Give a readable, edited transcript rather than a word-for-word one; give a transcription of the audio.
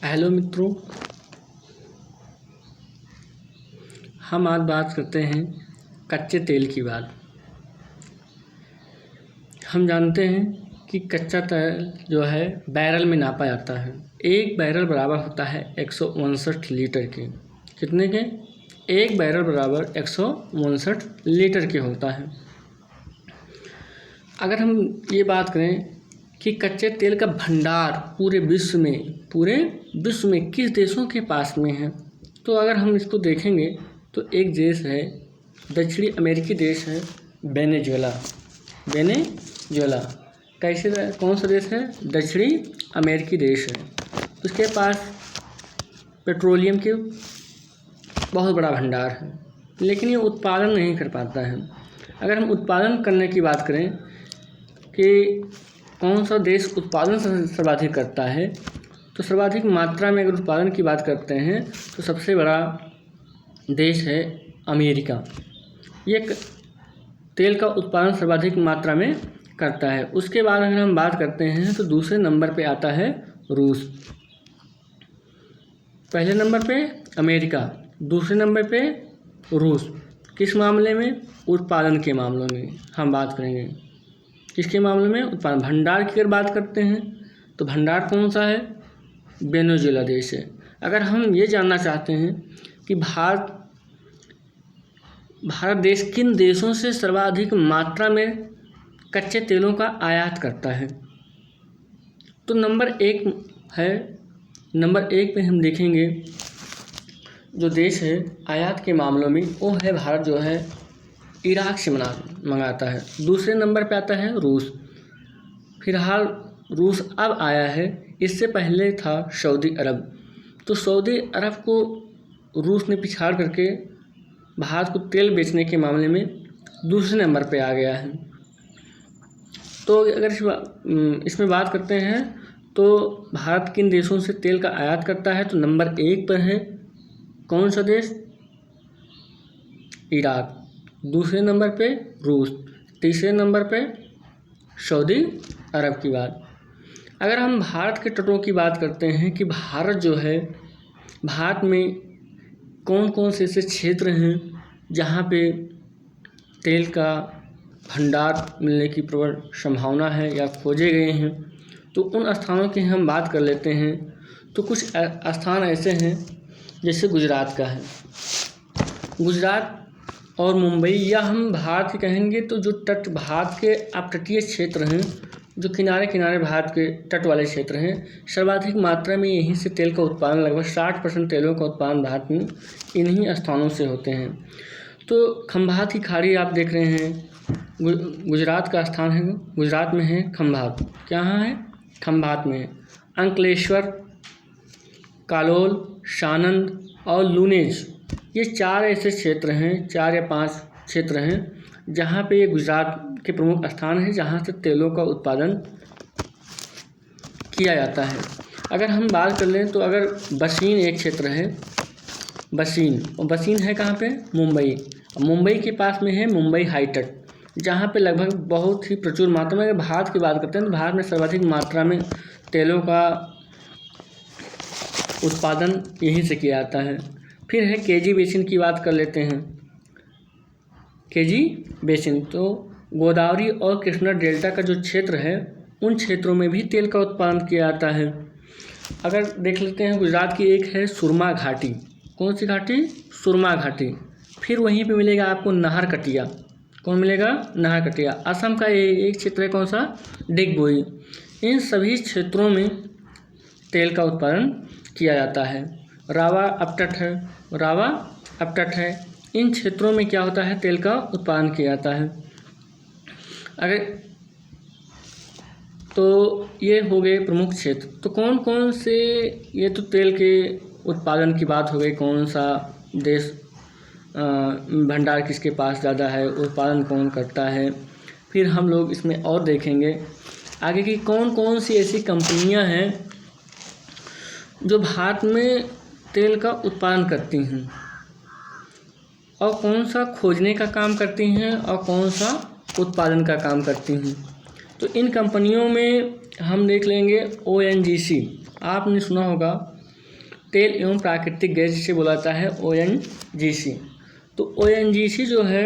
Hello मित्रों, हम आज बात करते हैं कच्चे तेल की बात। हम जानते हैं कि कच्चा तेल जो है बैरल में नापा जाता है। एक बैरल बराबर होता है 159 लीटर के। कितने के? एक बैरल बराबर 159 लीटर के होता है। अगर हम ये बात करें कि कच्चे तेल का भंडार पूरे विश्व में किस देशों के पास में है, तो अगर हम इसको देखेंगे तो एक देश है, दक्षिणी अमेरिकी देश है वेनेजुएला। कौन सा देश है? दक्षिणी अमेरिकी देश है। उसके पास पेट्रोलियम के बहुत बड़ा भंडार है, लेकिन ये उत्पादन नहीं कर पाता है। अगर हम उत्पादन करने की बात करें कि कौन सा देश उत्पादन सर्वाधिक करता है, तो सर्वाधिक मात्रा में अगर उत्पादन की बात करते हैं तो सबसे बड़ा देश है अमेरिका। ये तेल का उत्पादन सर्वाधिक मात्रा में करता है। उसके बाद अगर हम बात करते हैं तो दूसरे नंबर पे आता है रूस। पहले नंबर पे अमेरिका, दूसरे नंबर पे रूस। किस मामले में? उत्पादन के मामलों में हम बात करेंगे। किसके मामले में? उत्पादन। भंडार की अगर बात करते हैं तो भंडार कौन सा है? वेनेजुएला देश है। अगर हम ये जानना चाहते हैं कि भारत देश किन देशों से सर्वाधिक मात्रा में कच्चे तेलों का आयात करता है, तो नंबर एक पे हम देखेंगे जो देश है आयात के मामलों में, वो है भारत जो है इराक से मंगाता है। दूसरे नंबर पे आता है रूस। फिलहाल रूस अब आया है, इससे पहले था सऊदी अरब। तो सऊदी अरब को रूस ने पिछाड़ करके भारत को तेल बेचने के मामले में दूसरे नंबर पे आ गया है। तो अगर इसमें बात करते हैं तो भारत किन देशों से तेल का आयात करता है, तो नंबर 1 पर है कौन सा देश? इराक। दूसरे नंबर पे रूस, तीसरे नंबर पे सऊदी अरब की बात। अगर हम भारत के तटों की बात करते हैं कि भारत में कौन कौन से ऐसे क्षेत्र हैं जहाँ पे तेल का भंडार मिलने की प्रबल संभावना है या खोजे गए हैं, तो उन स्थानों की हम बात कर लेते हैं। तो कुछ स्थान ऐसे हैं जैसे गुजरात का है। गुजरात और मुंबई, या हम भारत के कहेंगे तो जो भारत के अपतटीय क्षेत्र हैं, जो किनारे भारत के तट वाले क्षेत्र हैं, सर्वाधिक मात्रा में यहीं से तेल का उत्पादन, लगभग 60% तेलों का उत्पादन भारत में इन्हीं स्थानों से होते हैं। तो खंभात की खाड़ी आप देख रहे हैं, गुजरात का स्थान है, गुजरात में है खंभात। कहाँ है? खंभात में है। अंकलेश्वर, कालोल, सानंद और लूनेज, ये 4 ऐसे क्षेत्र हैं, 4 या 5 क्षेत्र हैं जहाँ पे ये गुजरात के प्रमुख स्थान हैं जहाँ से तेलों का उत्पादन किया जाता है। अगर हम बात कर लें तो अगर बसीन एक क्षेत्र है, बसीन है कहाँ पे? मुंबई। मुंबई के पास में है मुंबई हाईटेक, जहाँ पे लगभग बहुत ही प्रचुर मात्रा में, अगर भारत की बात करते हैं तो भारत में सर्वाधिक मात्रा में तेलों का उत्पादन यहीं से किया जाता है। फिर है केजी बेसिन की बात कर लेते हैं। केजी बेसिन तो गोदावरी और कृष्णा डेल्टा का जो क्षेत्र है, उन क्षेत्रों में भी तेल का उत्पादन किया जाता है। अगर देख लेते हैं गुजरात की एक है सुरमा घाटी। कौन सी घाटी? सुरमा घाटी। फिर वहीं पे मिलेगा आपको नाहरकटिया। कौन मिलेगा? नाहरकटिया। असम का एक क्षेत्र है, कौन सा? डिगबोई। इन सभी क्षेत्रों में तेल का उत्पादन किया जाता है। रावा अपतट है। इन क्षेत्रों में क्या होता है? तेल का उत्पादन किया जाता है। तो ये हो गए प्रमुख क्षेत्र। तो कौन कौन से, ये तो तेल के उत्पादन की बात हो गई, कौन सा देश भंडार किसके पास ज़्यादा है, उत्पादन कौन करता है। फिर हम लोग इसमें और देखेंगे आगे की कौन कौन सी ऐसी कंपनियां हैं जो भारत में तेल का उत्पादन करती हैं, और कौन सा खोजने का काम करती हैं और कौन सा उत्पादन का काम करती हैं। तो इन कंपनियों में हम देख लेंगे ONGC, आपने सुना होगा तेल एवं प्राकृतिक गैस जिसे बोला जाता है ONGC। तो ONGC जो है